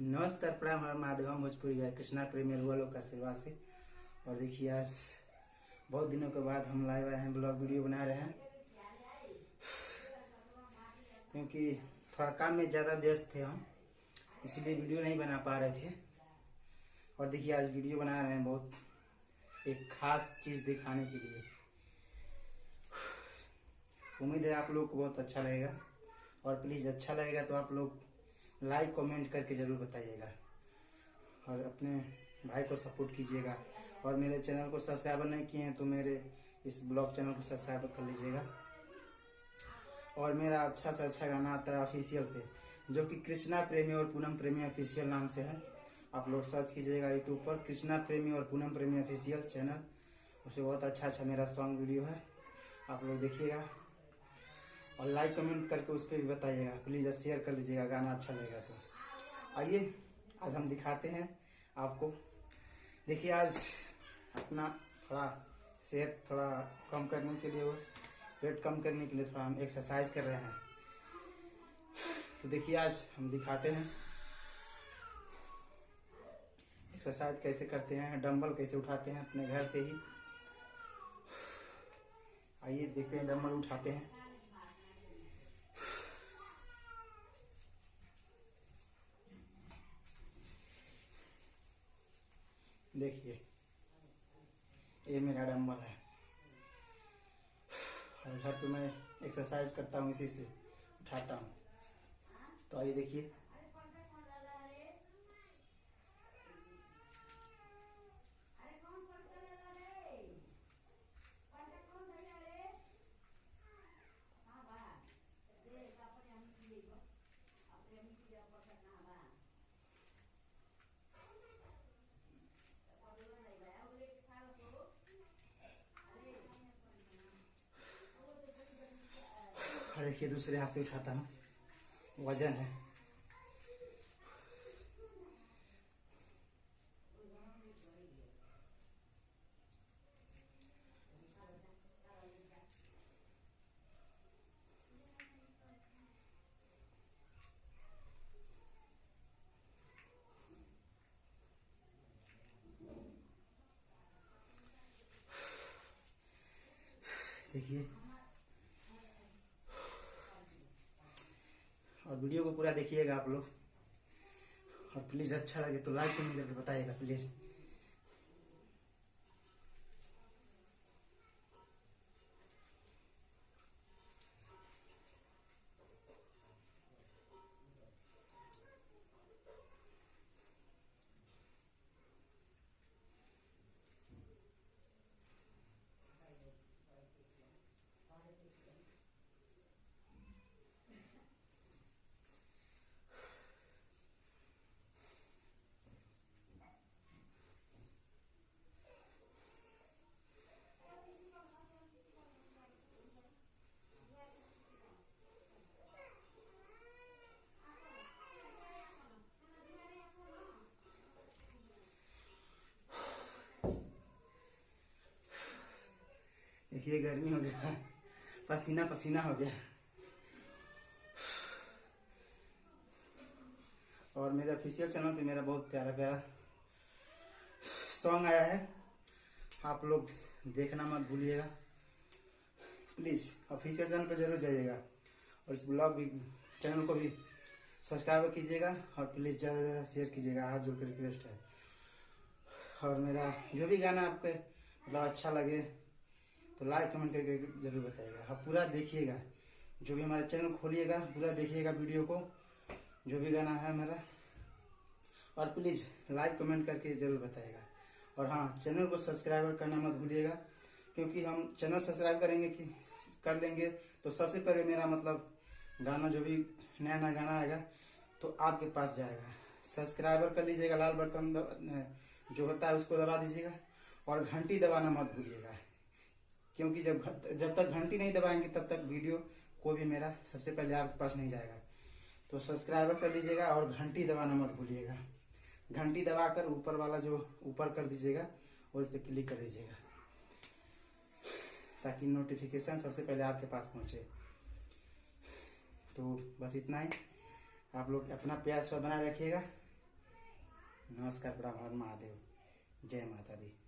नमस्कार, प्रणाम, हर महादेव। हम भोजपुरी गाय कृष्णा प्रेमी लोग का आशीर्वाद से। और देखिए, आज बहुत दिनों के बाद हम लाइव आए हैं, ब्लॉग वीडियो बना रहे हैं क्योंकि थोड़ा काम में ज़्यादा व्यस्त थे हम, इसलिए वीडियो नहीं बना पा रहे थे। और देखिए, आज वीडियो बना रहे हैं बहुत एक खास चीज़ दिखाने के लिए। उम्मीद है आप लोग को बहुत अच्छा लगेगा, और प्लीज़ अच्छा लगेगा तो आप लोग लाइक कमेंट करके ज़रूर बताइएगा और अपने भाई को सपोर्ट कीजिएगा। और मेरे चैनल को सब्सक्राइबर नहीं किए हैं तो मेरे इस ब्लॉग चैनल को सब्सक्राइब कर लीजिएगा। और मेरा अच्छा से अच्छा गाना आता है ऑफिशियल पे, जो कि कृष्णा प्रेमी और पूनम प्रेमी ऑफिशियल नाम से है। आप लोग सर्च कीजिएगा यूट्यूब पर कृष्णा प्रेमी और पूनम प्रेमी ऑफिशियल चैनल। उसमें बहुत अच्छा मेरा सॉन्ग वीडियो है, आप लोग देखिएगा और लाइक कमेंट करके उस पर भी बताइएगा। प्लीज़ शेयर कर लीजिएगा, गाना अच्छा लगेगा तो। आइए आज हम दिखाते हैं आपको। देखिए, आज अपना थोड़ा सेहत थोड़ा कम करने के लिए, वेट कम करने के लिए थोड़ा हम एक्सरसाइज कर रहे हैं। तो देखिए, आज हम दिखाते हैं एक्सरसाइज कैसे करते हैं, डंबल कैसे उठाते हैं अपने घर पे ही। आइए देखते हैं, डंबल उठाते हैं। देखिए, ये मेरा डंबल है और घर पे मैं एक्सरसाइज करता हूँ, इसी से उठाता हूँ। तो आइए देखिए, और देखिए दूसरे हाथ से उठाता हूँ, वजन है। देखिए, और वीडियो को पूरा देखिएगा आप लोग, और प्लीज़ अच्छा लगे तो लाइक कमेंट करके बताइएगा प्लीज़। देखिए, गर्मी हो गया, पसीना पसीना हो गया। और मेरे ऑफिशियल चैनल पे मेरा बहुत प्यारा प्यारा सॉन्ग आया है, आप लोग देखना मत भूलिएगा। प्लीज़ ऑफिशियल चैनल पे जरूर जाइएगा और इस ब्लॉग भी चैनल को भी सब्सक्राइब कीजिएगा और प्लीज़ ज़्यादा से ज़्यादा शेयर कीजिएगा, हाथ जोड़ कर रिक्वेस्ट है। और मेरा जो भी गाना आपके मतलब अच्छा लगे तो लाइक कमेंट करके जरूर बताइएगा। आप पूरा देखिएगा, जो भी हमारे चैनल खोलिएगा पूरा देखिएगा वीडियो को, जो भी गाना है मेरा। और प्लीज़ लाइक कमेंट करके जरूर बताइएगा। और हाँ, चैनल को सब्सक्राइब करना मत भूलिएगा, क्योंकि हम चैनल सब्सक्राइब करेंगे कि कर लेंगे तो सबसे पहले मेरा मतलब गाना, जो भी नया नया गाना आएगा तो आपके पास जाएगा। सब्सक्राइबर कर लीजिएगा, लाल बटन जो होता है उसको दबा दीजिएगा, और घंटी दबाना मत भूलिएगा, क्योंकि जब तक घंटी नहीं दबाएंगे तब तक वीडियो को भी मेरा सबसे पहले आपके पास नहीं जाएगा। तो सब्सक्राइबर कर लीजिएगा और घंटी दबाना मत भूलिएगा। घंटी दबाकर ऊपर वाला जो ऊपर कर दीजिएगा और उस पर क्लिक कर दीजिएगा, ताकि नोटिफिकेशन सबसे पहले आपके पास पहुंचे। तो बस इतना ही, आप लोग अपना प्यार स्व बनाए रखिएगा नमस्कार, प्रणाम, हर महादेव, जय माता दी।